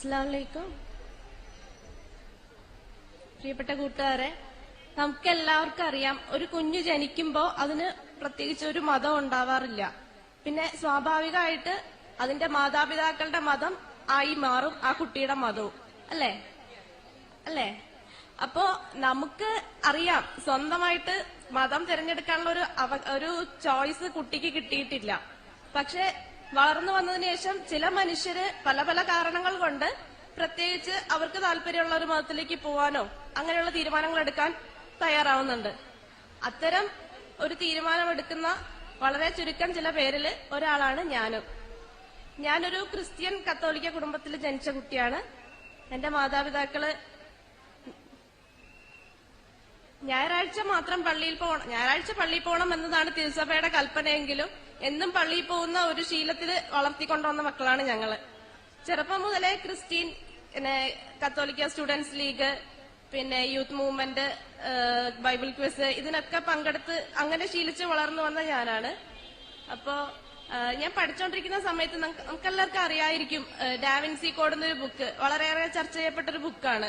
അസ്സലാമു അലൈക്കും. പ്രിയപ്പെട്ട കൂട്ടുകാരെ, നമുക്ക് എല്ലാവർക്കും അറിയാം, ഒരു കുഞ്ഞു ജനിക്കുമ്പോ അതിന് പ്രത്യേകിച്ച് ഒരു മതം ഉണ്ടാവാറില്ല. പിന്നെ സ്വാഭാവികമായിട്ട് അതിന്റെ മാതാപിതാക്കളുടെ മതം ആയി മാറും ആ കുട്ടിയുടെ മതവും. അല്ലേ അല്ലേ അപ്പോ നമുക്ക് അറിയാം, സ്വന്തമായിട്ട് മതം തിരഞ്ഞെടുക്കാനുള്ള ഒരു ചോയ്സ് കുട്ടിക്ക് കിട്ടിയിട്ടില്ല. പക്ഷെ വളർന്നു വന്നതിന് ശേഷം ചില മനുഷ്യര് പല പല കാരണങ്ങൾ കൊണ്ട് പ്രത്യേകിച്ച് അവർക്ക് താല്പര്യമുള്ള ഒരു മതത്തിലേക്ക് പോവാനോ അങ്ങനെയുള്ള തീരുമാനങ്ങൾ എടുക്കാൻ തയ്യാറാവുന്നുണ്ട്. അത്തരം ഒരു തീരുമാനമെടുക്കുന്ന വളരെ ചുരുക്കം ചില പേരിൽ ഒരാളാണ് ഞാനും. ഞാനൊരു ക്രിസ്ത്യൻ കത്തോലിക്ക കുടുംബത്തിൽ ജനിച്ച കുട്ടിയാണ്. എന്റെ മാതാപിതാക്കള് ഞായറാഴ്ച പള്ളിയിൽ പോകണം എന്നതാണ് തിരുസഭയുടെ കൽപ്പനയെങ്കിലും എന്നും പള്ളിയിൽ പോകുന്ന ഒരു ശീലത്തിൽ വളർത്തിക്കൊണ്ടുവന്ന മക്കളാണ് ഞങ്ങള്. ചെറുപ്പം മുതലേ ക്രിസ്ത്യൻ, കത്തോലിക്ക സ്റ്റുഡൻസ് ലീഗ്, പിന്നെ യൂത്ത് മൂവ്മെന്റ്, ബൈബിൾ ക്വിസ്, ഇതിനൊക്കെ പങ്കെടുത്ത് അങ്ങനെ ശീലിച്ച് വളർന്നു വന്ന ഞാനാണ്. അപ്പോ ഞാൻ പഠിച്ചുകൊണ്ടിരിക്കുന്ന സമയത്ത് നമുക്കെല്ലാവർക്കും അറിയായിരിക്കും, ഡാവിൻസി കോഡ് എന്നൊരു ബുക്ക് വളരെയേറെ ചർച്ച ചെയ്യപ്പെട്ടൊരു ബുക്കാണ്,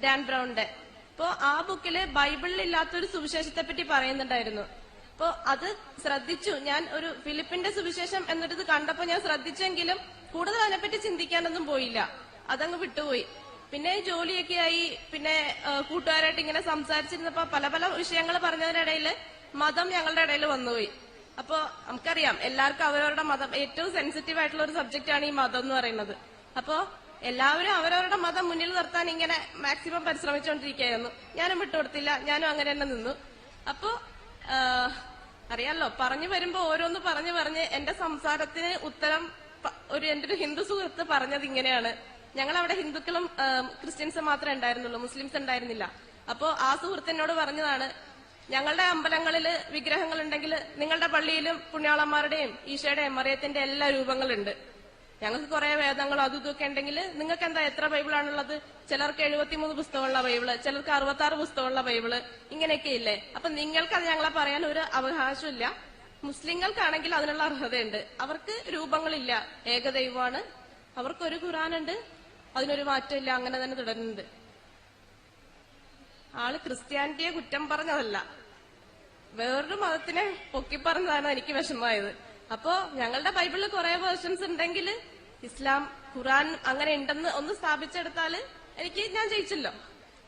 ഡാൻ ബ്രൗണിന്റെ. അപ്പോ ആ ബുക്കില് ബൈബിളിൽ ഇല്ലാത്തൊരു സുവിശേഷത്തെ പറ്റി പറയുന്നുണ്ടായിരുന്നു. അപ്പോ അത് ശ്രദ്ധിച്ചു ഞാൻ. ഒരു ഫിലിപ്പിന്റെ സുവിശേഷം എന്നിട്ട് കണ്ടപ്പോ ഞാൻ ശ്രദ്ധിച്ചെങ്കിലും കൂടുതൽ അതിനെപ്പറ്റി ചിന്തിക്കാനൊന്നും പോയില്ല, അതങ്ങ് വിട്ടുപോയി. പിന്നെ ജോലിയൊക്കെ ആയി, പിന്നെ കൂട്ടുകാരായിട്ട് ഇങ്ങനെ സംസാരിച്ചിരുന്നപ്പോ പല പല വിഷയങ്ങൾ പറഞ്ഞതിനിടയിൽ മതം ഞങ്ങളുടെ ഇടയിൽ വന്നുപോയി. അപ്പോ നമുക്കറിയാം, എല്ലാവർക്കും അവരവരുടെ മതം ഏറ്റവും സെൻസിറ്റീവ് ആയിട്ടുള്ള ഒരു സബ്ജക്റ്റ് ആണ് ഈ മതം എന്ന് പറയുന്നത്. അപ്പോ എല്ലാവരും അവരവരുടെ മതം മുന്നിൽ നിർത്താൻ ഇങ്ങനെ മാക്സിമം പരിശ്രമിച്ചുകൊണ്ടിരിക്കുകയായിരുന്നു. ഞാനും വിട്ടുകൊടുത്തില്ല, ഞാനും അങ്ങനെ തന്നെ നിന്നു. അപ്പോ അറിയാലോ, പറഞ്ഞു വരുമ്പോ ഓരോന്ന് പറഞ്ഞ് എന്റെ സംസാരത്തിന് ഉത്തരം എന്റെ ഒരു ഹിന്ദു സുഹൃത്ത് പറഞ്ഞത് ഇങ്ങനെയാണ്: ഞങ്ങൾ അവിടെ ഹിന്ദുക്കളും ക്രിസ്ത്യൻസും മാത്രമേ ഉണ്ടായിരുന്നുള്ളൂ, മുസ്ലിംസ് ഉണ്ടായിരുന്നില്ല. അപ്പോ ആ സുഹൃത്തിനോട് പറഞ്ഞതാണ്, ഞങ്ങളുടെ അമ്പലങ്ങളില് വിഗ്രഹങ്ങൾ ഉണ്ടെങ്കിൽ നിങ്ങളുടെ പള്ളിയിലും പുണ്യാളന്മാരുടെയും ഈശോയുടെയും മറിയത്തിന്റെ എല്ലാ രൂപങ്ങളുണ്ട്. ഞങ്ങൾക്ക് കുറെ വേദങ്ങളും അതും ഇതൊക്കെ ഉണ്ടെങ്കിൽ നിങ്ങൾക്ക് എന്താ എത്ര ബൈബിളാണുള്ളത്? ചിലർക്ക് 73 പുസ്തകമുള്ള ബൈബിള്, ചിലർക്ക് 66 പുസ്തകമുള്ള ബൈബിള്, ഇങ്ങനെയൊക്കെ ഇല്ലേ? അപ്പൊ നിങ്ങൾക്കത് ഞങ്ങളെ പറയാൻ ഒരു അവകാശമില്ല. മുസ്ലിങ്ങൾക്കാണെങ്കിൽ അതിനുള്ള അർഹതയുണ്ട്. അവർക്ക് രൂപങ്ങളില്ല, ഏകദൈവമാണ്. അവർക്കൊരു ഖുറാനുണ്ട്, അതിനൊരു മാറ്റമില്ല, അങ്ങനെ തന്നെ തുടരുന്നുണ്ട്. ആള് ക്രിസ്ത്യാനിറ്റിയെ കുറ്റം പറഞ്ഞതല്ല, വേറൊരു മതത്തിനെ പൊക്കിപ്പറഞ്ഞതാണ് എനിക്ക് വിഷമമായത്. അപ്പോ ഞങ്ങളുടെ ബൈബിളിൽ കുറെ വേർഷൻസ് ഉണ്ടെങ്കിൽ ഇസ്ലാം, ഖുറാൻ അങ്ങനെ ഉണ്ടെന്ന് ഒന്ന് സ്ഥാപിച്ചെടുത്താല് ഞാൻ ജയിച്ചല്ലോ.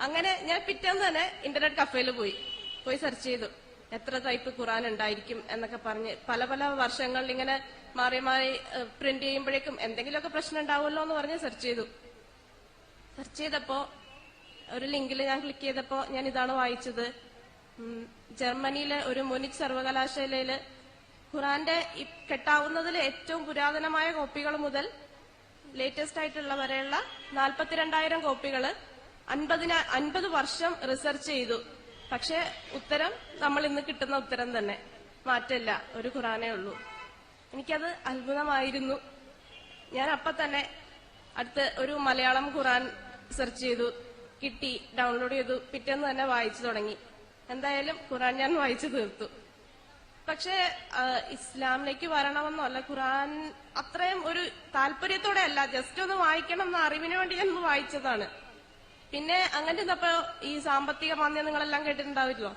അങ്ങനെ ഞാൻ പിറ്റേന്ന് തന്നെ ഇന്റർനെറ്റ് കഫേയിൽ പോയി സെർച്ച് ചെയ്തു എത്ര ടൈപ്പ് ഖുറാൻ ഉണ്ടായിരിക്കും എന്നൊക്കെ പറഞ്ഞ്. പല പല വർഷങ്ങളിൽ ഇങ്ങനെ മാറി പ്രിന്റ് ചെയ്യുമ്പോഴേക്കും എന്തെങ്കിലുമൊക്കെ പ്രശ്നം ഉണ്ടാവുമല്ലോ എന്ന് പറഞ്ഞ് സെർച്ച് ചെയ്തപ്പോ ഒരു ലിങ്കിൽ ഞാൻ ക്ലിക്ക് ചെയ്തപ്പോ ഞാൻ ഇതാണ് വായിച്ചത്. ജർമ്മനിയിലെ ഒരു മുനിച്ച് സർവകലാശാലയില് ഖുറാന്റെ കെട്ടാവുന്നതിൽ ഏറ്റവും പുരാതനമായ കോപ്പികൾ മുതൽ ലേറ്റസ്റ്റ് ആയിട്ടുള്ള വരെയുള്ള 42,000 കോപ്പികള് 50 വർഷം റിസർച്ച് ചെയ്തു. പക്ഷെ ഉത്തരം നമ്മൾ ഇന്ന് കിട്ടുന്ന ഉത്തരം തന്നെ, മാറ്റമില്ല, ഒരു ഖുറാനേ ഉള്ളൂ. എനിക്കത് അത്ഭുതമായിരുന്നു. ഞാൻ അപ്പൊ തന്നെ അടുത്ത് ഒരു മലയാളം ഖുറാൻ സെർച്ച് ചെയ്തു, കിട്ടി, ഡൗൺലോഡ് ചെയ്തു, പിറ്റേന്ന് തന്നെ വായിച്ചു തുടങ്ങി. എന്തായാലും ഖുറാൻ ഞാൻ വായിച്ചു തീർത്തു. പക്ഷെ ഇസ്ലാമിലേക്ക് വരണമെന്നോ അല്ല, ഖുറാൻ അത്രയും ഒരു താല്പര്യത്തോടെ അല്ല, ജസ്റ്റ് ഒന്ന് വായിക്കണം എന്ന അറിവിന് വേണ്ടി ഞാൻ വായിച്ചതാണ്. പിന്നെ അങ്ങനെ ഇന്നപ്പോ ഈ സാമ്പത്തിക മാന്ദ്യം നിങ്ങളെല്ലാം കേട്ടിട്ടുണ്ടാവില്ലോ,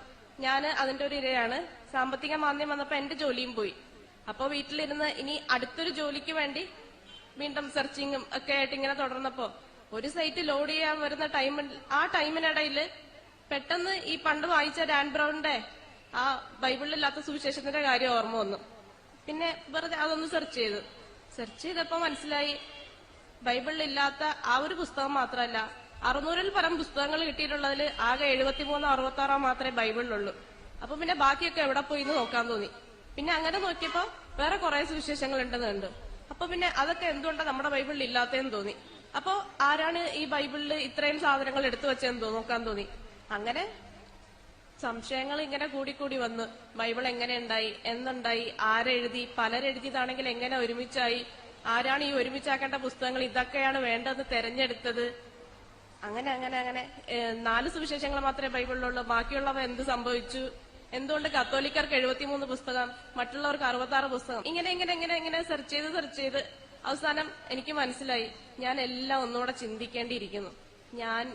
ഞാൻ അതിന്റെ ഒരു ഇരയാണ്. സാമ്പത്തിക മാന്ദ്യം വന്നപ്പോ എന്റെ ജോലിയും പോയി. അപ്പൊ വീട്ടിലിരുന്ന് ഇനി അടുത്തൊരു ജോലിക്ക് വേണ്ടി വീണ്ടും സെർച്ചിങ്ങും ഒക്കെ ആയിട്ട് ഇങ്ങനെ തുടർന്നപ്പോ ഒരു സൈറ്റ് ലോഡ് ചെയ്യാൻ വരുന്ന ആ ടൈമിനിടയില് പെട്ടെന്ന് ഈ പണ്ട് വായിച്ച ഡാൻ ബ്രൗണിന്റെ ആ ബൈബിളിലില്ലാത്ത സുവിശേഷത്തിന്റെ കാര്യം ഓർമ്മ വന്നു. പിന്നെ വെറുതെ അതൊന്ന് സെർച്ച് ചെയ്തപ്പോ മനസ്സിലായി, ബൈബിളിലില്ലാത്ത ആ ഒരു പുസ്തകം മാത്രമല്ല, 600-ൽ പരം പുസ്തകങ്ങൾ കിട്ടിയിട്ടുള്ളതിൽ ആകെ 73 66 മാത്രമേ ബൈബിളിലുള്ളൂ. അപ്പൊ പിന്നെ ബാക്കിയൊക്കെ എവിടെ പോയി എന്ന് നോക്കാൻ തോന്നി. പിന്നെ അങ്ങനെ നോക്കിയപ്പോ വേറെ കുറെ സുവിശേഷങ്ങൾ ഉണ്ടെന്ന് കണ്ടു. അപ്പൊ പിന്നെ അതൊക്കെ എന്തുകൊണ്ടാണ് നമ്മുടെ ബൈബിളിൽ ഇല്ലാത്തതെന്ന് തോന്നി. അപ്പോ ആരാണ് ഈ ബൈബിളിൽ ഇത്രയും സാധനങ്ങൾ എടുത്തു വെച്ചതെന്ന് നോക്കാൻ തോന്നി. അങ്ങനെ സംശയങ്ങൾ ഇങ്ങനെ കൂടിക്കൂടി വന്നു. ബൈബിൾ എങ്ങനെ ഉണ്ടായി, എന്നുണ്ടായി, ആരെഴുതി, പലരെഴുതിയതാണെങ്കിൽ എങ്ങനെ ഒരുമിച്ചായി, ആരാണ് ഈ ഒരുമിച്ചാക്കേണ്ട പുസ്തകങ്ങൾ, ഇതൊക്കെയാണ് വേണ്ടതെന്ന് തെരഞ്ഞെടുത്തത്. അങ്ങനെ 4 സുവിശേഷങ്ങൾ മാത്രമേ ബൈബിളിലുള്ളൂ, ബാക്കിയുള്ളവ എന്ത് സംഭവിച്ചു, എന്തുകൊണ്ട് കത്തോലിക്കർക്ക് 73 പുസ്തകം, മറ്റുള്ളവർക്ക് 66 പുസ്തകം, ഇങ്ങനെ സെർച്ച് ചെയ്ത് അവസാനം എനിക്ക് മനസ്സിലായി, ഞാൻ എല്ലാം ഒന്നുകൂടെ ചിന്തിക്കേണ്ടിയിരിക്കുന്നു. ഞാൻ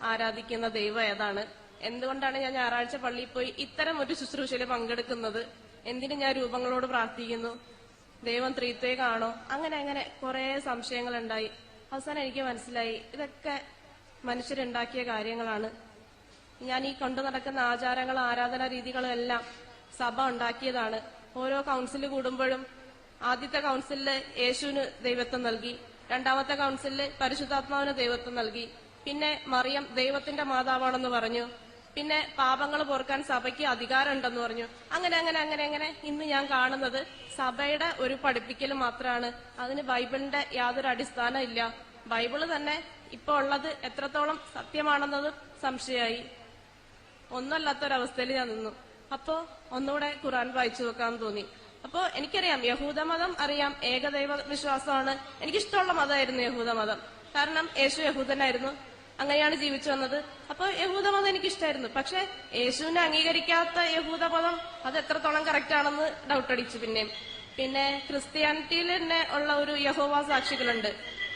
ആരാധിക്കുന്ന ദൈവം ഏതാണ്? എന്തുകൊണ്ടാണ് ഞാൻ ഞായറാഴ്ച പള്ളിയിൽ പോയി ഇത്തരം ഒരു ശുശ്രൂഷയിൽ പങ്കെടുക്കുന്നത്? എന്തിനു ഞാൻ രൂപങ്ങളോട് പ്രാർത്ഥിക്കുന്നു? ദൈവം ത്രിത്വേകാണോ? അങ്ങനെ അങ്ങനെ കുറെ സംശയങ്ങൾ ഉണ്ടായി. അവസാനം എനിക്ക് മനസ്സിലായി, ഇതൊക്കെ മനുഷ്യരുണ്ടാക്കിയ കാര്യങ്ങളാണ്. ഞാൻ ഈ കൊണ്ടു നടക്കുന്ന ആചാരങ്ങളും ആരാധനാ രീതികളും എല്ലാം സഭ ഉണ്ടാക്കിയതാണ്. ഓരോ കൗൺസിൽ കൂടുമ്പോഴും ആദ്യത്തെ കൗൺസിലില് യേശുവിന് ദൈവത്വം നൽകി, രണ്ടാമത്തെ കൗൺസിലില് പരിശുദ്ധാത്മാവിന് ദൈവത്വം നൽകി, പിന്നെ മറിയം ദൈവത്തിന്റെ മാതാവാണെന്ന് പറഞ്ഞു, പിന്നെ പാപങ്ങൾ പൊറുക്കാൻ സഭയ്ക്ക് അധികാരം ഉണ്ടെന്ന് പറഞ്ഞു. അങ്ങനെ അങ്ങനെ അങ്ങനെ അങ്ങനെ ഇന്ന് ഞാൻ കാണുന്നത് സഭയുടെ ഒരു പഠിപ്പിക്കൽ മാത്രമാണ്. അതിന് ബൈബിളിന്റെ യാതൊരു അടിസ്ഥാനം ഇല്ല. ബൈബിള് തന്നെ ഇപ്പൊ ഉള്ളത് എത്രത്തോളം സത്യമാണെന്നത് സംശയമായി. ഒന്നല്ലാത്തൊരവസ്ഥയിൽ ഞാൻ നിന്നു. അപ്പോ ഒന്നുകൂടെ ഖുർആൻ വായിച്ചു നോക്കാൻ തോന്നി. അപ്പോ എനിക്കറിയാം, യഹൂദമതം അറിയാം, ഏകദൈവ വിശ്വാസമാണ്. എനിക്കിഷ്ടമുള്ള മതമായിരുന്നു യഹൂദമതം. കാരണം യേശു യഹൂദനായിരുന്നു, അങ്ങനെയാണ് ജീവിച്ചു വന്നത്. അപ്പൊ യഹൂദമതം എനിക്കിഷ്ടായിരുന്നു. പക്ഷെ യേശുവിനെ അംഗീകരിക്കാത്ത യഹൂദമതം അത് എത്രത്തോളം കറക്റ്റ് ആണെന്ന് ഡൗട്ട് അടിച്ചു. പിന്നെ ക്രിസ്ത്യാനിറ്റിയിൽ തന്നെ ഉള്ള ഒരു യഹോവ സാക്ഷികളുണ്ട്.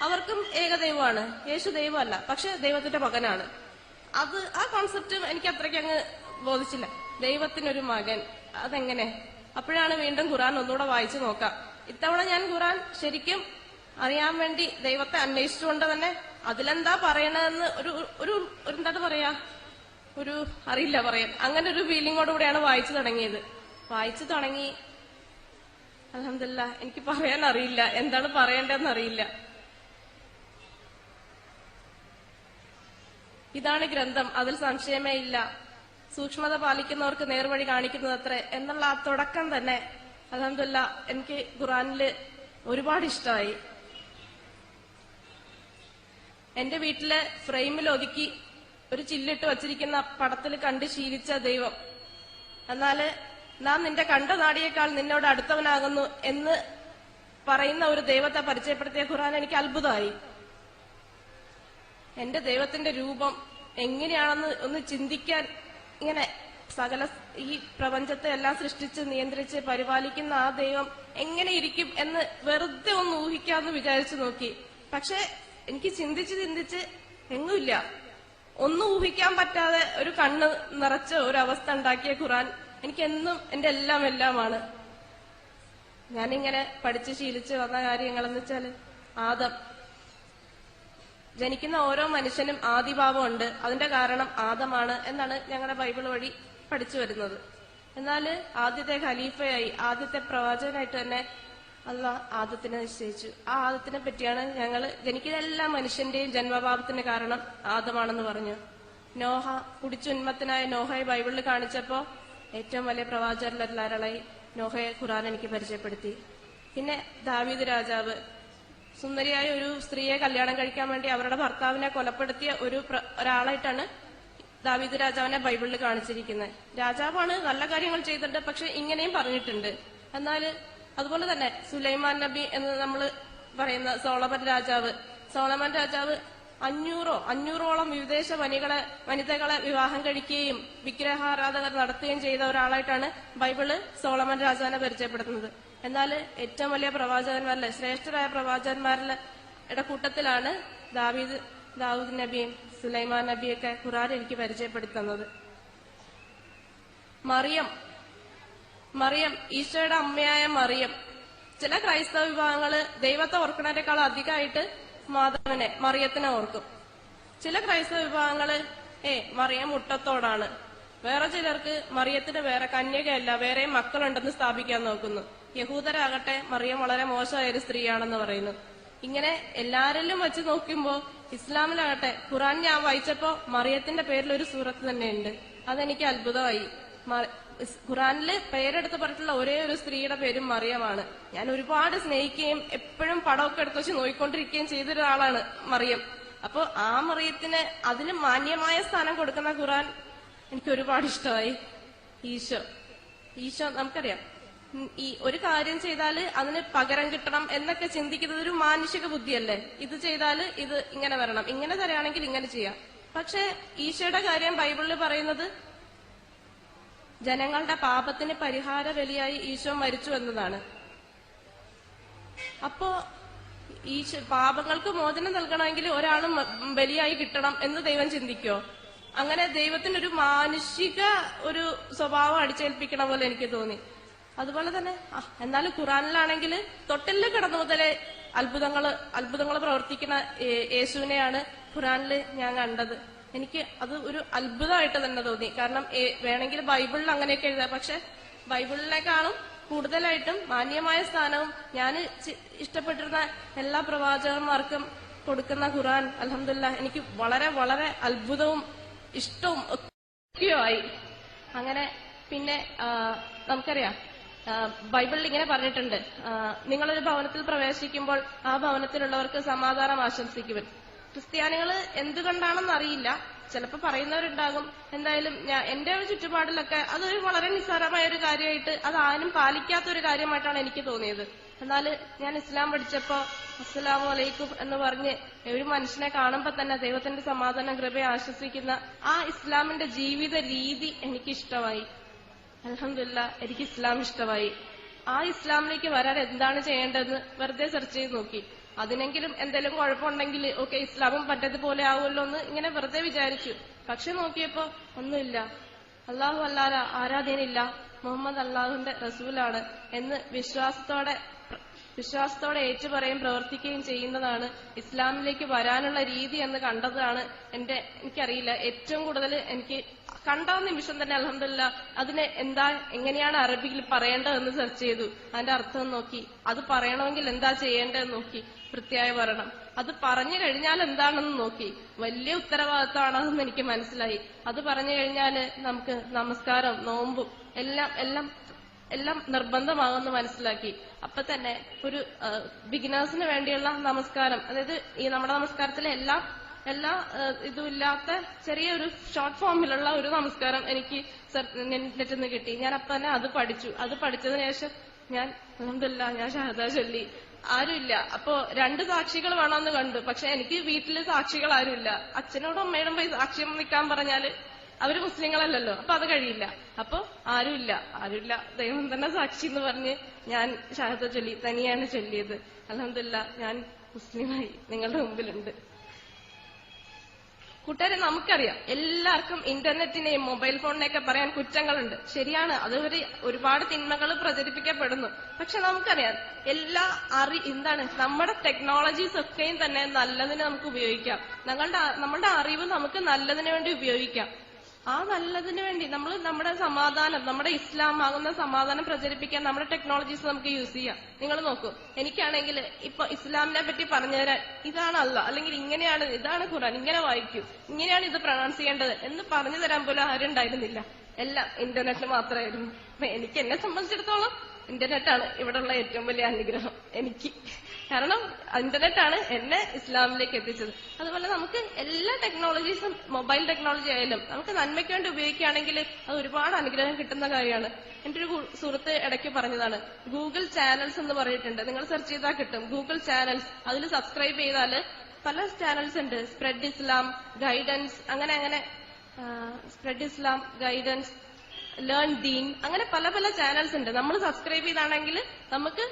അവർക്കും ഏകദൈവമാണ്. യേശു ദൈവമല്ല, പക്ഷെ ദൈവത്തിന്റെ മകനാണ്. അത് ആ കോൺസെപ്റ്റ് എനിക്ക് അത്രയ്ക്ക് അങ്ങ് ബോധിച്ചില്ല. ദൈവത്തിനൊരു മകൻ, അതെങ്ങനെ? അപ്പോഴാണ് വീണ്ടും ഖുർആൻ ഒന്നുകൂടെ വായിച്ചു നോക്കാം. ഇത്തവണ ഞാൻ ഖുർആൻ ശരിക്കും അറിയാൻ വേണ്ടി ദൈവത്തെ അന്വേഷിച്ചുകൊണ്ട് തന്നെ അതിലെന്താ പറയണതെന്ന് ഒരു എന്താണ് പറയാ, അറിയില്ല പറയാൻ, അങ്ങനെ ഒരു ഫീലിങ്ങോടുകൂടിയാണ് വായിച്ചു തുടങ്ങിയത്. വായിച്ചു തുടങ്ങി, അൽഹംദുലില്ലാഹ്, എനിക്ക് പറയാൻ അറിയില്ല, എന്താണ് പറയേണ്ടതെന്ന് അറിയില്ല. ഇതാണ് ഗ്രന്ഥം, അതിൽ സംശയമേ ഇല്ല, സൂക്ഷ്മത പാലിക്കുന്നവർക്ക് നേർവഴി കാണിക്കുന്നത് അത്രേ എന്നുള്ള ആ തുടക്കം തന്നെ അൽഹംദുലില്ലാഹ് എനിക്ക് ഖുർആനില് ഒരുപാട് ഇഷ്ടമായി. എന്റെ വീട്ടിലെ ഫ്രെയിമിൽ ഒതുക്കി ഒരു ചില്ലിട്ട് വച്ചിരിക്കുന്ന പടത്തിൽ കണ്ട് ശീലിച്ച ദൈവം, എന്നാല് നാം നിന്റെ കണ്ട നാടിയേക്കാൾ നിന്നോട് അടുത്തവനാകുന്നു എന്ന് പറയുന്ന ഒരു ദൈവത്തെ പരിചയപ്പെടുത്തിയ ഖുർആൻ എനിക്ക് അത്ഭുതമായി. എന്റെ ദൈവത്തിന്റെ രൂപം എങ്ങനെയാണെന്ന് ഒന്ന് ചിന്തിക്കാൻ, ഇങ്ങനെ സകല ഈ പ്രപഞ്ചത്തെ എല്ലാം സൃഷ്ടിച്ച് നിയന്ത്രിച്ച് പരിപാലിക്കുന്ന ആ ദൈവം എങ്ങനെ ഇരിക്കും എന്ന് വെറുതെ ഒന്ന് ഊഹിക്കാമെന്ന് വിചാരിച്ചു നോക്കി. പക്ഷെ എനിക്ക് ചിന്തിച്ച് എങ്ങുമില്ല, ഒന്നും ഊഹിക്കാൻ പറ്റാതെ ഒരു കണ്ണ് നിറച്ച ഒരു അവസ്ഥ ഉണ്ടാക്കിയ ഖുർആൻ എനിക്കെന്നും എന്റെ എല്ലാമാണ്. ഞാനിങ്ങനെ പഠിച്ച് ശീലിച്ച് വന്ന കാര്യങ്ങളെന്ന് വെച്ചാല്, ആദം, ജനിക്കുന്ന ഓരോ മനുഷ്യനും ആദിഭാവമുണ്ട്, അതിന്റെ കാരണം ആദമാണ് എന്നാണ് ഞങ്ങളുടെ ബൈബിൾ വഴി പഠിച്ചു വരുന്നത്. എന്നാൽ ആദ്യത്തെ ഖലീഫയായി, ആദ്യത്തെ പ്രവാചകനായിട്ട് തന്നെ അല്ലാഹ് ആദത്തിനെ നിശ്ചയിച്ചു. ആ ആദത്തിനെ പറ്റിയാണ് ഞങ്ങൾ ജനിക്കുന്ന എല്ലാ മനുഷ്യന്റെയും ജന്മപാപത്തിന് കാരണം ആദമാണെന്ന് പറഞ്ഞു. നോഹ, കുടിച്ചുന്മത്തനായ നോഹയെ ബൈബിളിൽ കാണിച്ചപ്പോ ഏറ്റവും വലിയ പ്രവാചകരിലൊരാളായി നോഹയെ ഖുർആൻ എനിക്ക് പരിചയപ്പെടുത്തി. പിന്നെ ദാവീദ് രാജാവ്, സുന്ദരിയായ ഒരു സ്ത്രീയെ കല്യാണം കഴിക്കാൻ വേണ്ടി അവരുടെ ഭർത്താവിനെ കൊലപ്പെടുത്തിയ ഒരാളായിട്ടാണ് ദാവീദ് രാജാവിനെ ബൈബിളിൽ കാണിച്ചിരിക്കുന്നത്. രാജാവാണ്, നല്ല കാര്യങ്ങൾ ചെയ്തിട്ടുണ്ട്, പക്ഷെ ഇങ്ങനെയും പറഞ്ഞിട്ടുണ്ട്. എന്നാൽ അതുപോലെ തന്നെ സുലൈമാൻ നബി എന്ന് നമ്മൾ പറയുന്ന സോളമൻ രാജാവ് 500ഓളം വിദേശ വനിതകളെ വിവാഹം കഴിക്കുകയും വിഗ്രഹാരാധകർ നടത്തുകയും ചെയ്ത ഒരാളായിട്ടാണ് ബൈബിള് സോളമൻ രാജാവിനെ പരിചയപ്പെടുത്തുന്നത്. എന്നാൽ ഏറ്റവും വലിയ പ്രവാചകന്മാരിലെ ശ്രേഷ്ഠരായ പ്രവാചകന്മാരുടെ കൂട്ടത്തിലാണ് ദാവൂദ് നബിയും സുലൈമാൻ നബിയൊക്കെ ഖുർആൻ എനിക്ക് പരിചയപ്പെടുത്തുന്നത്. മറിയം, ഈശോയുടെ അമ്മയായ മറിയം. ചില ക്രൈസ്തവ വിഭാഗങ്ങള് ദൈവത്തെ ഓർക്കുന്നതിനേക്കാൾ അധികമായിട്ട് മറിയത്തിനെ ഓർക്കും. ചില ക്രൈസ്തവ വിഭാഗങ്ങള് മറിയം മുട്ടത്തോടാണ്. വേറെ ചിലർക്ക് മറിയത്തിന് വേറെ കന്യകയല്ല, വേറെ മക്കളുണ്ടെന്ന് സ്ഥാപിക്കാൻ നോക്കുന്നു. യഹൂദരാകട്ടെ മറിയം വളരെ മോശമായ ഒരു സ്ത്രീയാണെന്ന് പറയുന്നു. ഇങ്ങനെ എല്ലാരിലും വെച്ച് നോക്കുമ്പോ ഇസ്ലാമിലാകട്ടെ ഖുർആൻ ഞാൻ വായിച്ചപ്പോ മറിയത്തിന്റെ പേരിൽ ഒരു സൂറത്ത് തന്നെയുണ്ട്. അതെനിക്ക് അത്ഭുതമായി. ഖുർആനില് പേരെടുത്ത് പറഞ്ഞിട്ടുള്ള ഒരേ ഒരു സ്ത്രീയുടെ പേരും മറിയമാണ്. ഞാൻ ഒരുപാട് സ്നേഹിക്കുകയും എപ്പോഴും പടമൊക്കെ എടുത്ത് വെച്ച് നോയിക്കൊണ്ടിരിക്കുകയും ചെയ്തൊരാളാണ് മറിയം. അപ്പൊ ആ മറിയത്തിന് അതിന് മാന്യമായ സ്ഥാനം കൊടുക്കുന്ന ഖുർആൻ എനിക്ക് ഒരുപാട് ഇഷ്ടമായി. ഈശോ നമുക്കറിയാം, ഈ ഒരു കാര്യം ചെയ്താല് അതിന് പകരം കിട്ടണം എന്നൊക്കെ ചിന്തിക്കുന്നത് ഒരു മാനുഷിക ബുദ്ധിയല്ലേ. ഇത് ചെയ്താല് ഇത് ഇങ്ങനെ വരണം, ഇങ്ങനെ തരാണെങ്കിൽ ഇങ്ങനെ ചെയ്യാം. പക്ഷെ ഈശോയുടെ കാര്യം ബൈബിളിൽ പറയുന്നത് ജനങ്ങളുടെ പാപത്തിന് പരിഹാര ബലിയായി ഈശോ മരിച്ചു എന്നതാണ്. അപ്പോ ഈ പാപങ്ങൾക്ക് മോചനം നൽകണമെങ്കിൽ ഒരാളും ബലിയായി കിട്ടണം എന്ന് ദൈവം ചിന്തിക്കോ? അങ്ങനെ ദൈവത്തിനൊരു മാനുഷിക ഒരു സ്വഭാവം അടിച്ചേൽപ്പിക്കണ പോലെ എനിക്ക് തോന്നി. അതുപോലെ തന്നെ എന്നാലും ഖുറാനിലാണെങ്കിൽ തൊട്ടില് കിടന്നു മുതലേ അത്ഭുതങ്ങൾ പ്രവർത്തിക്കുന്ന യേശുവിനെയാണ് ഖുറാനിൽ ഞാൻ കണ്ടത്. എനിക്ക് അത് ഒരു അത്ഭുതമായിട്ട് തന്നെ തോന്നി. കാരണം വേണമെങ്കിൽ ബൈബിളിൽ അങ്ങനെയൊക്കെ എഴുതാം, പക്ഷെ ബൈബിളിനേക്കാളും കൂടുതലായിട്ടും മാന്യമായ സ്ഥാനവും ഞാൻ ഇഷ്ടപ്പെട്ടിരുന്ന എല്ലാ പ്രവാചകന്മാർക്കും കൊടുക്കുന്ന ഖുറാൻ അൽഹംദുലില്ലാഹ് എനിക്ക് വളരെ വളരെ അത്ഭുതവും ഇഷ്ടവും ഒക്കെയായി. അങ്ങനെ പിന്നെ നമുക്കറിയാം ബൈബിളിൽ ഇങ്ങനെ പറഞ്ഞിട്ടുണ്ട്, നിങ്ങളൊരു ഭവനത്തിൽ പ്രവേശിക്കുമ്പോൾ ആ ഭവനത്തിലുള്ളവർക്ക് സമാധാനം ആശംസിക്കുവൻ. ക്രിസ്ത്യാനികൾ എന്തുകൊണ്ടാണെന്ന് അറിയില്ല, ചിലപ്പോൾ പറയുന്നവരുണ്ടാകും. എന്തായാലും എന്റെ ഒരു ചുറ്റുപാടിലൊക്കെ അതൊരു വളരെ നിസ്സാരമായ ഒരു കാര്യമായിട്ട് അത് ആരും പാലിക്കാത്ത ഒരു കാര്യമായിട്ടാണ് എനിക്ക് തോന്നിയത്. എന്നാൽ ഞാൻ ഇസ്ലാം പഠിച്ചപ്പോ അസ്സലാമു അലൈക്കും എന്ന് പറഞ്ഞ് ഒരു മനുഷ്യനെ കാണുമ്പോ തന്നെ ദൈവത്തിന്റെ സമാധാനം കൃപയെ ആശ്വസിക്കുന്ന ആ ഇസ്ലാമിന്റെ ജീവിത രീതി എനിക്കിഷ്ടമായി. അൽഹംദുലില്ലാഹ് എനിക്ക് ഇസ്ലാം ഇഷ്ടമായി. ആ ഇസ്ലാമിലേക്ക് വരാൻ എന്താണ് ചെയ്യേണ്ടതെന്ന് വെറുതെ സെർച്ച് ചെയ്ത് നോക്കി. അതിനെങ്കിലും എന്തെങ്കിലും കുഴപ്പമുണ്ടെങ്കിൽ ഓക്കെ ഇസ്ലാമും പറ്റതുപോലെ ആവുമല്ലോ എന്ന് ഇങ്ങനെ വെറുതെ വിചാരിച്ചു. പക്ഷെ നോക്കിയപ്പോ ഒന്നുമില്ല, അള്ളാഹു അല്ലാതെ ആരാധ്യനില്ല, മുഹമ്മദ് അള്ളാഹുവിന്റെ റസൂലാണ് എന്ന് വിശ്വാസത്തോടെ ഏറ്റുപറയും പ്രവർത്തിക്കുകയും ചെയ്യുന്നതാണ് ഇസ്ലാമിലേക്ക് വരാനുള്ള രീതി എന്ന് കണ്ടതാണ് എനിക്കറിയില്ല ഏറ്റവും കൂടുതൽ എനിക്ക് കണ്ട നിമിഷം തന്നെ അൽഹംദുലില്ലാഹ് അതിനെ എങ്ങനെയാണ് അറബിയിൽ പറയേണ്ടതെന്ന് സെർച്ച് ചെയ്തു. അതിന്റെ അർത്ഥം നോക്കി, അത് പറയണമെങ്കിൽ എന്താ ചെയ്യേണ്ടതെന്ന് നോക്കി, വൃത്തിയായി പറയണം. അത് പറഞ്ഞു കഴിഞ്ഞാൽ എന്താണെന്ന് നോക്കി, വലിയ ഉത്തരവാദിത്തമാണെന്ന് എനിക്ക് മനസ്സിലായി. അത് പറഞ്ഞു കഴിഞ്ഞാൽ നമുക്ക് നമസ്കാരം നോമ്പും എല്ലാം നിർബന്ധമാകുമെന്ന് മനസ്സിലാക്കി. അപ്പൊ തന്നെ ഒരു ബിഗിനേഴ്സിന് വേണ്ടിയുള്ള നമസ്കാരം, അതായത് ഈ നമ്മുടെ നമസ്കാരത്തിലെ എല്ലാ ഇതുമില്ലാത്ത ചെറിയൊരു ഷോർട്ട് ഫോമിലുള്ള ഒരു നമസ്കാരം എനിക്ക് നെറ്റിൽ നിന്ന് കിട്ടി. ഞാൻ അപ്പൊ തന്നെ അത് പഠിച്ചു. അത് പഠിച്ചതിന് ശേഷം ഞാൻ അൽഹംദുലില്ലാഹ് ഞാൻ ഷഹദ ചൊല്ലി. ആരുമില്ല, അപ്പോ 2 സാക്ഷികൾ വേണമെന്ന് കണ്ടു. പക്ഷെ എനിക്ക് വീട്ടില് സാക്ഷികൾ ആരുമില്ല. അച്ഛനോടും അമ്മയോടും പോയി സാക്ഷ്യം നിൽക്കാൻ പറഞ്ഞാല് അവര് മുസ്ലിങ്ങളല്ലല്ലോ, അപ്പൊ അത് കഴിയില്ല. അപ്പൊ ആരുമില്ല, ദൈവം തന്നെ സാക്ഷി എന്ന് പറഞ്ഞ് ഞാൻ ഷഹദ ചൊല്ലി. തനിയാണ് ചൊല്ലിയത്. അൽഹംദുലില്ലാഹ് ഞാൻ മുസ്ലിമായി നിങ്ങളുടെ മുമ്പിലുണ്ട്. കൂട്ടുകാരെ, നമുക്കറിയാം എല്ലാവർക്കും ഇന്റർനെറ്റിനെയും മൊബൈൽ ഫോണിനെയൊക്കെ പറയാൻ കുറ്റങ്ങളുണ്ട്. ശരിയാണ്, അത് ഒരുപാട് തിന്മകൾ പ്രചരിപ്പിക്കപ്പെടുന്നു. പക്ഷെ നമുക്കറിയാം നമ്മുടെ ടെക്നോളജീസ് ഒക്കെയും തന്നെ നല്ലതിന് നമുക്ക് ഉപയോഗിക്കാം. നമ്മളുടെ അറിവ് നമുക്ക് നല്ലതിനു വേണ്ടി ഉപയോഗിക്കാം. ആ നല്ലതിനു വേണ്ടി നമ്മുടെ സമാധാനം, നമ്മുടെ ഇസ്ലാം ആകുന്ന സമാധാനം പ്രചരിപ്പിക്കാൻ നമ്മുടെ ടെക്നോളജീസ് നമുക്ക് യൂസ് ചെയ്യാം. നിങ്ങൾ നോക്കൂ, എനിക്കാണെങ്കിൽ ഇപ്പൊ ഇസ്ലാമിനെ പറ്റി പറഞ്ഞുതരാൻ ഇതാണ് അല്ലാഹ്, അല്ലെങ്കിൽ ഇതാണ് ഖുർആൻ, ഇങ്ങനെ വായിക്കൂ, ഇങ്ങനെയാണ് ഇത് പ്രൊനൗൺസ് ചെയ്യേണ്ടത് എന്ന് പറഞ്ഞു തരാൻ പോലും ആരും ഉണ്ടായിരുന്നില്ല. എല്ലാം ഇന്റർനെറ്റ് മാത്രമായിരുന്നു. അപ്പൊ എന്നെ സംബന്ധിച്ചിടത്തോളം ഇന്റർനെറ്റാണ് ഇവിടെയുള്ള ഏറ്റവും വലിയ അനുഗ്രഹം എനിക്ക്. കാരണം ഇന്റർനെറ്റാണ് എന്നെ ഇസ്ലാമിലേക്ക് എത്തിച്ചത്. അതുപോലെ നമുക്ക് എല്ലാ ടെക്നോളജീസും, മൊബൈൽ ടെക്നോളജി ആയാലും നമുക്ക് നന്മയ്ക്ക് വേണ്ടി ഉപയോഗിക്കുകയാണെങ്കിൽ അത് ഒരുപാട് അനുഗ്രഹം കിട്ടുന്ന കാര്യമാണ്. എന്റെ ഒരു സുഹൃത്ത് ഇടയ്ക്ക് പറഞ്ഞതാണ്, ഗൂഗിൾ ചാനൽസ് എന്ന് പറഞ്ഞിട്ടുണ്ട്. നിങ്ങൾ സെർച്ച് ചെയ്താൽ കിട്ടും ഗൂഗിൾ ചാനൽസ്. അതിൽ സബ്സ്ക്രൈബ് ചെയ്താല് പല ചാനൽസ് ഉണ്ട്. സ്പ്രെഡ് ഇസ്ലാം, ഗൈഡൻസ്, അങ്ങനെ സ്പ്രെഡ് ഇസ്ലാം, ഗൈഡൻസ്, ലേൺ ദീൻ, അങ്ങനെ പല പല ചാനൽസ് ഉണ്ട്. നമ്മൾ സബ്സ്ക്രൈബ് ചെയ്താണെങ്കിൽ നമുക്ക്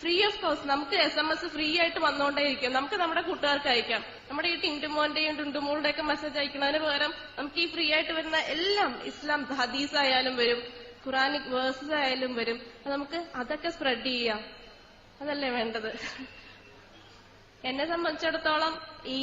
ഫ്രീ ഓഫ് കോസ്റ്റ് നമുക്ക് SMS ഫ്രീ ആയിട്ട് വന്നുകൊണ്ടേയിരിക്കും. നമുക്ക് നമ്മുടെ കൂട്ടുകാർക്ക് അയക്കാം. നമ്മുടെ ഈ ടിന്റുമോന്റെയും ടുണ്ടുമോളുടെ ഒക്കെ മെസ്സേജ് അയക്കുന്നതിന് പകരം നമുക്ക് ഈ ഫ്രീ ആയിട്ട് വരുന്ന എല്ലാം ഇസ്ലാം ഹദീസ് ആയാലും വരും, ഖുറാനിക് വേഴ്സസ് ആയാലും വരും. നമുക്ക് അതൊക്കെ സ്പ്രെഡ് ചെയ്യാം. അതല്ലേ വേണ്ടത്. എന്നെ സംബന്ധിച്ചിടത്തോളം ഈ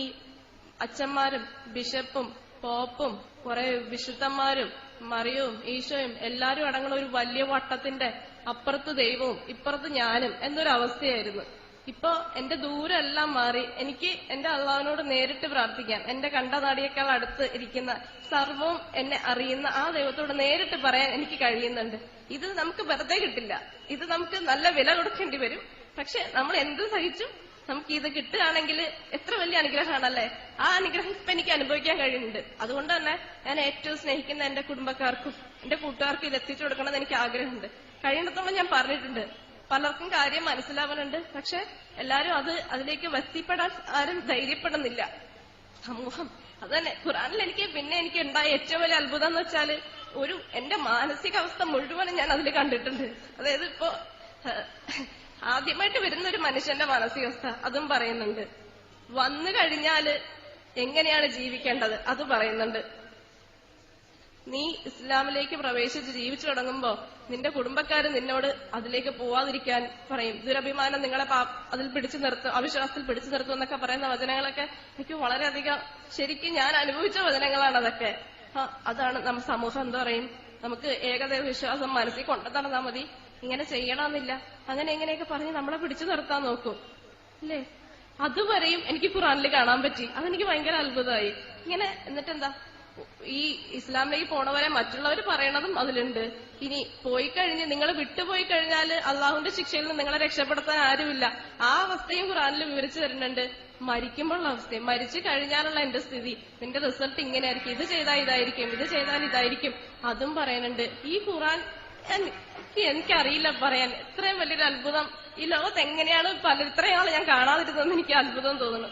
അച്ഛന്മാരും ബിഷപ്പും പോപ്പും കുറെ വിശുദ്ധന്മാരും മറിയവും ഈശോയും എല്ലാരും അടങ്ങുന്ന ഒരു വലിയ വട്ടത്തിന്റെ അപ്പുറത്ത് ദൈവവും ഇപ്പുറത്ത് ഞാനും എന്നൊരവസ്ഥയായിരുന്നു. ഇപ്പൊ എന്റെ ദൂരെല്ലാം മാറി എനിക്ക് എന്റെ അള്ളാഹുവിനോട് നേരിട്ട് പ്രാർത്ഥിക്കാം. എന്റെ കണ്ടനാടിയേക്കാൾ അടുത്ത് ഇരിക്കുന്ന സർവവും എന്നെ അറിയുന്ന ആ ദൈവത്തോട് നേരിട്ട് പറയാൻ എനിക്ക് കഴിയുന്നുണ്ട്. ഇത് നമുക്ക് വെറുതെ കിട്ടില്ല. ഇത് നമുക്ക് നല്ല വില കൊടുക്കേണ്ടി വരും. പക്ഷെ നമ്മൾ എന്ത് സഹിച്ചും നമുക്ക് ഇത് കിട്ടുകയാണെങ്കിൽ എത്ര വലിയ അനുഗ്രഹമാണല്ലേ. ആ അനുഗ്രഹം ഇപ്പൊ എനിക്ക് അനുഭവിക്കാൻ കഴിയുന്നുണ്ട്. അതുകൊണ്ട് തന്നെ ഞാൻ ഏറ്റവും സ്നേഹിക്കുന്ന എന്റെ കുടുംബക്കാർക്കും എന്റെ കൂട്ടുകാർക്കും ഇത് എത്തിച്ചു കൊടുക്കണമെന്ന് എനിക്ക് ആഗ്രഹമുണ്ട്. കഴിയുന്നിടത്തോളം ഞാൻ പറഞ്ഞിട്ടുണ്ട്. പലർക്കും കാര്യം മനസ്സിലാവാനുണ്ട്. പക്ഷെ എല്ലാരും അതിലേക്ക് എത്തിപ്പെടാൻ ആരും ധൈര്യപ്പെടുന്നില്ല. സമൂഹം അത് തന്നെ. ഖുറാനിൽ എനിക്ക് ഉണ്ടായ ഏറ്റവും വലിയ അത്ഭുതം എന്ന് വെച്ചാല് എന്റെ മാനസികാവസ്ഥ മുഴുവനും ഞാൻ അതിൽ കണ്ടിട്ടുണ്ട്. അതായത് ഇപ്പോ ആദ്യമായിട്ട് വരുന്ന ഒരു മനുഷ്യന്റെ മാനസികാവസ്ഥ അതും പറയുന്നുണ്ട്. വന്നു കഴിഞ്ഞാല് എങ്ങനെയാണ് ജീവിക്കേണ്ടത് അത് പറയുന്നുണ്ട്. നീ ഇസ്ലാമിലേക്ക് പ്രവേശിച്ച് ജീവിച്ചു തുടങ്ങുമ്പോ നിന്റെ കുടുംബക്കാര് നിന്നോട് അതിലേക്ക് പോവാതിരിക്കാൻ പറയും. ദുരഭിമാനം നിങ്ങളെ അതിൽ പിടിച്ചു നിർത്തും, അവിശ്വാസത്തിൽ പിടിച്ചു നിർത്തും എന്നൊക്കെ പറയുന്ന വചനങ്ങളൊക്കെ എനിക്ക് വളരെയധികം ശരിക്കും ഞാൻ അനുഭവിച്ച വചനങ്ങളാണ് അതൊക്കെ. അതാണ് നമ്മ സമൂഹം എന്താ പറയും, നമുക്ക് ഏകദൈവ വിശ്വാസം മനസ്സിൽ കൊണ്ടു നടന്നാൽ മതി, ഇങ്ങനെ ചെയ്യണമെന്നില്ല, അങ്ങനെ എങ്ങനെയൊക്കെ പറഞ്ഞ് നമ്മളെ പിടിച്ചു നിർത്താൻ നോക്കും അല്ലേ. അതുവരെയും എനിക്ക് ഖുറാനിൽ കാണാൻ പറ്റി. അതെനിക്ക് ഭയങ്കര അത്ഭുതമായി. ഇങ്ങനെ എന്നിട്ടെന്താ, ഈ ഇസ്ലാമിലേക്ക് പോണവരെ മറ്റുള്ളവർ പറയണതും അതിലുണ്ട്. ഇനി പോയി കഴിഞ്ഞ് നിങ്ങൾ വിട്ടുപോയി കഴിഞ്ഞാൽ അള്ളാഹുവിന്റെ ശിക്ഷയിൽ നിന്ന് നിങ്ങളെ രക്ഷപ്പെടുത്താൻ ആരുമില്ല. ആ അവസ്ഥയും ഖുറാനിൽ വിവരിച്ചു തരുന്നുണ്ട്. മരിക്കുമ്പോഴുള്ള അവസ്ഥയും മരിച്ചു കഴിഞ്ഞാലുള്ള എന്റെ സ്ഥിതി, നിന്റെ റിസൾട്ട് ഇങ്ങനെയായിരിക്കും, ഇത് ചെയ്താൽ ഇതായിരിക്കും, ഇത് ചെയ്താൽ ഇതായിരിക്കും, അതും പറയുന്നുണ്ട്. ഈ ഖുറാൻ എനിക്കറിയില്ല പറയാൻ. ഇത്രയും വലിയൊരു അത്ഭുതം ഈ ലോകത്ത് എങ്ങനെയാണ് ഇത്രയും ആള് ഞാൻ കാണാതിരുന്നതെന്ന് എനിക്ക് അത്ഭുതം തോന്നുന്നു.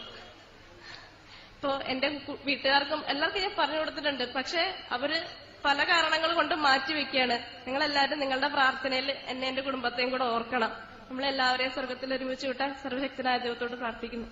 ഇപ്പോ എന്റെ വീട്ടുകാർക്കും എല്ലാവർക്കും ഞാൻ പറഞ്ഞു കൊടുത്തിട്ടുണ്ട്. പക്ഷെ അവര് പല കാരണങ്ങൾ കൊണ്ട് മാറ്റിവെക്കുകയാണ്. നിങ്ങളെല്ലാവരും നിങ്ങളുടെ പ്രാർത്ഥനയിൽ എന്നെ എന്റെ കുടുംബത്തെയും കൂടെ ഓർക്കണം. നമ്മളെല്ലാവരെയും സ്വർഗത്തിൽ ഒരുമിച്ച് വിട്ടാൻ സർവശക്തനായ ദൈവത്തോട് പ്രാർത്ഥിക്കുന്നു.